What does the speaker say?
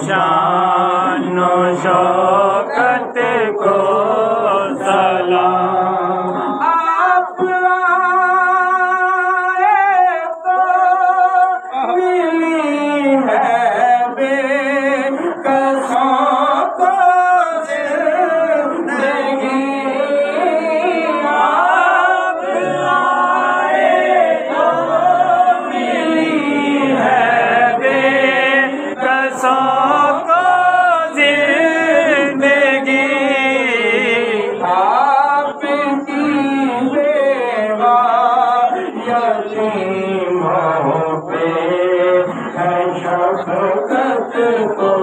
شان و شوکت کو سلام آپ آئے تو ملی ہے بے کسوں کو زندگی آپ آئے تو ملی ہے بے کسوں کو زندگی آپ کی بیوہ یتیموں پہ ہے شفقت کو